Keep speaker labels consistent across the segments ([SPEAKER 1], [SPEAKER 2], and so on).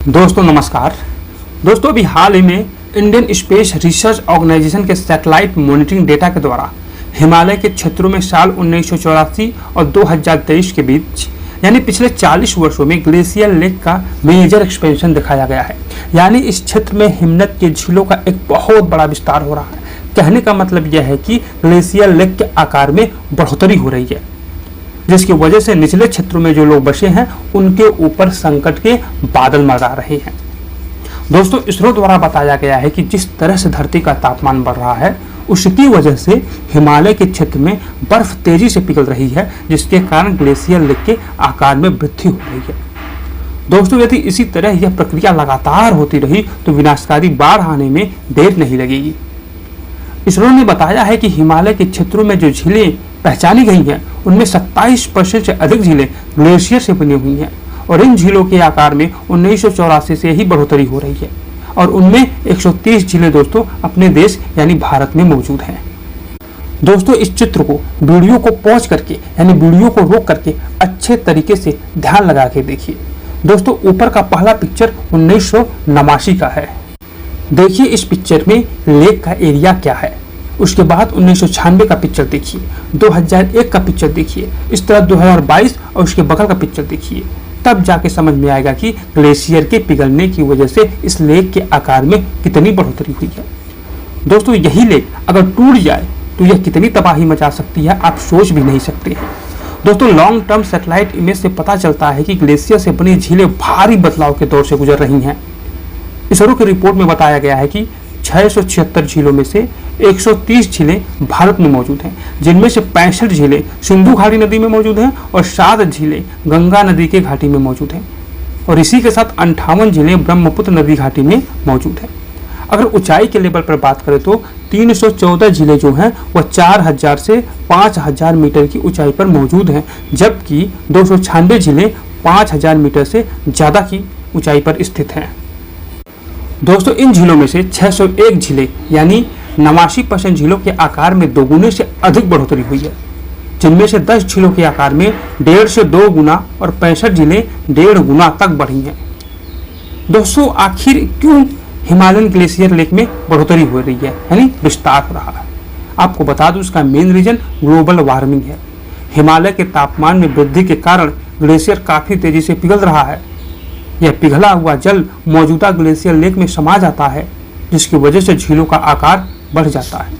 [SPEAKER 1] दोस्तों नमस्कार। दोस्तों अभी हाल ही में इंडियन स्पेस रिसर्च ऑर्गेनाइजेशन के सैटेलाइट मॉनिटरिंग डेटा के द्वारा हिमालय के क्षेत्रों में साल 1984 और 2023 के बीच यानी पिछले 40 वर्षों में ग्लेशियर लेक का मेजर एक्सपेंशन दिखाया गया है। यानी इस क्षेत्र में हिमनद के झीलों का एक बहुत बड़ा विस्तार हो रहा है। कहने का मतलब यह है कि ग्लेशियर लेक के आकार में बढ़ोतरी हो रही है, जिसकी वजह से निचले क्षेत्रों में जो लोग बसे हैं उनके ऊपर संकट के बादल मंडरा रहे हैं। दोस्तों इसरो द्वारा बताया गया है कि जिस तरह से धरती का तापमान बढ़ रहा है उसकी वजह से हिमालय के क्षेत्र में बर्फ तेजी से पिघल रही है, जिसके कारण ग्लेशियर लेक के आकार में वृद्धि हो रही है। दोस्तों यदि इसी तरह यह प्रक्रिया लगातार होती रही तो विनाशकारी बाढ़ आने में देर नहीं लगेगी। इसरो ने बताया है कि हिमालय के क्षेत्रों में जो झीलें पहचानी गई हैं उनमें 27% से अधिक झीलें ग्लेशियर से बनी हुई हैं और इन झीलों के आकार में 1984 से ही बढ़ोतरी हो रही है और उनमें 130 झीलें दोस्तों अपने देश यानी भारत में मौजूद हैं। दोस्तों इस चित्र को वीडियो को पॉज करके यानी वीडियो को रोक करके अच्छे तरीके से ध्यान लगा के देखिए। दोस्तों ऊपर का पहला पिक्चर 1989 का है। देखिए इस पिक्चर में लेक का एरिया क्या है। उसके बाद 1996 का पिक्चर देखिए, 2001 का पिक्चर देखिए, इस तरह 2022 और उसके बगल का पिक्चर देखिए। तब जाके समझ में आएगा कि ग्लेशियर के पिघलने की वजह से इस लेक के आकार में कितनी बढ़ोतरी हुई है। दोस्तों यही लेक अगर टूट जाए तो यह कितनी तबाही मचा सकती है आप सोच भी नहीं सकते हैं। दोस्तों लॉन्ग टर्म सैटेलाइट इमेज से पता चलता है कि ग्लेशियर से बनी झीलें भारी बदलाव के दौर से गुजर रही हैं। इसरो की रिपोर्ट में बताया गया है कि 676 झीलों में से 130 झीलें भारत में मौजूद हैं, जिनमें से 65 झीलें सिंधु घाटी नदी में मौजूद हैं और 7 झीलें गंगा नदी के घाटी में मौजूद हैं और इसी के साथ 58 झीलें ब्रह्मपुत्र नदी घाटी में मौजूद हैं। अगर ऊंचाई के लेवल पर बात करें तो 314 झीलें जो हैं वह 4000 से 5000 मीटर की ऊंचाई पर मौजूद हैं, जबकि 296 झीलें 5000 मीटर से ज़्यादा की ऊंचाई पर स्थित हैं। दोस्तों इन झीलों में से 601 झीलें यानी 89% झीलों के आकार में 2 गुने से अधिक बढ़ोतरी हुई है, जिनमें से 10 झीलों के आकार में 1.5 से 2 गुना और 65 झीलें 1.5 गुना तक बढ़ी हैं। दोस्तों आखिर क्यों हिमालयन ग्लेशियर लेक में बढ़ोतरी हो रही है यानी विस्तार हो रहा है? आपको बता दूं इसका मेन रीजन ग्लोबल वार्मिंग है। हिमालय के तापमान में वृद्धि के कारण ग्लेशियर काफ़ी तेजी से पिघल रहा है। यह पिघला हुआ जल मौजूदा ग्लेशियर लेक में समा जाता है, जिसकी वजह से झीलों का आकार बढ़ जाता है।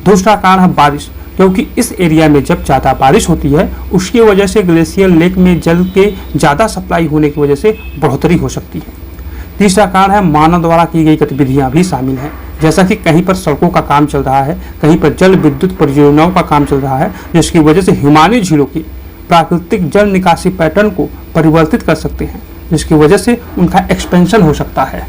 [SPEAKER 1] दूसरा कारण है बारिश, क्योंकि इस एरिया में जब ज़्यादा बारिश होती है उसकी वजह से ग्लेशियर लेक में जल के ज़्यादा सप्लाई होने की वजह से बढ़ोतरी हो सकती है। तीसरा कारण है मानव द्वारा की गई गतिविधियाँ भी शामिल हैं, जैसा कि कहीं पर सड़कों का काम चल रहा है, कहीं पर जल विद्युत परियोजनाओं का काम चल रहा है, जिसकी वजह से हिमालयी झीलों की प्राकृतिक जल निकासी पैटर्न को परिवर्तित कर सकते हैं, जिसकी वजह से उनका एक्सपेंशन हो सकता है।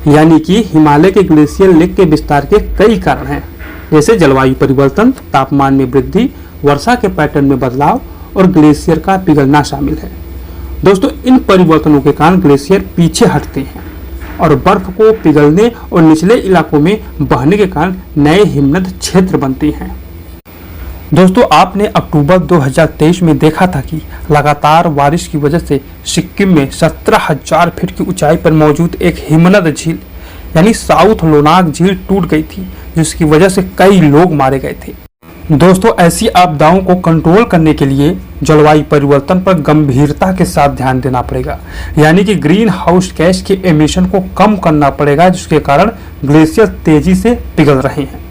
[SPEAKER 1] यानी कि हिमालय के ग्लेशियर लेक के विस्तार के कई कारण हैं, जैसे जलवायु परिवर्तन, तापमान में वृद्धि, वर्षा के पैटर्न में बदलाव और ग्लेशियर का पिघलना शामिल है। दोस्तों इन परिवर्तनों के कारण ग्लेशियर पीछे हटते हैं और बर्फ को पिघलने और निचले इलाकों में बहने के कारण नए हिमनद क्षेत्र बनते हैं। दोस्तों आपने अक्टूबर 2023 में देखा था कि लगातार बारिश की वजह से सिक्किम में 17,000 फीट की ऊंचाई पर मौजूद एक हिमनद झील यानी साउथ लोनाक झील टूट गई थी, जिसकी वजह से कई लोग मारे गए थे। दोस्तों ऐसी आपदाओं को कंट्रोल करने के लिए जलवायु परिवर्तन पर गंभीरता के साथ ध्यान देना पड़ेगा, यानी कि ग्रीन हाउस गैस के एमिशन को कम करना पड़ेगा, जिसके कारण ग्लेशियर तेजी से पिघल रहे हैं।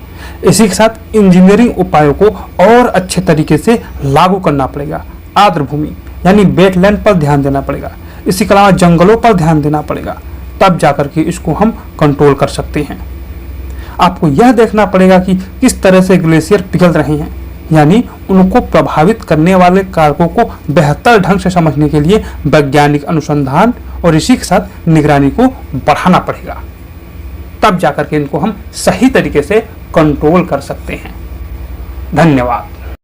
[SPEAKER 1] इसी के साथ इंजीनियरिंग उपायों को और अच्छे तरीके से लागू करना पड़ेगा। आर्द्र भूमि यानी वेटलैंड पर ध्यान देना पड़ेगा। इसी के अलावा जंगलों पर ध्यान देना पड़ेगा, तब जाकर के इसको हम कंट्रोल कर सकते हैं। आपको यह देखना पड़ेगा कि किस तरह से ग्लेशियर पिघल रहे हैं, यानी उनको प्रभावित करने वाले कारकों को बेहतर ढंग से समझने के लिए वैज्ञानिक अनुसंधान और इसी के साथ निगरानी को बढ़ाना पड़ेगा, तब जाकर के इनको हम सही तरीके से कंट्रोल कर सकते हैं। धन्यवाद।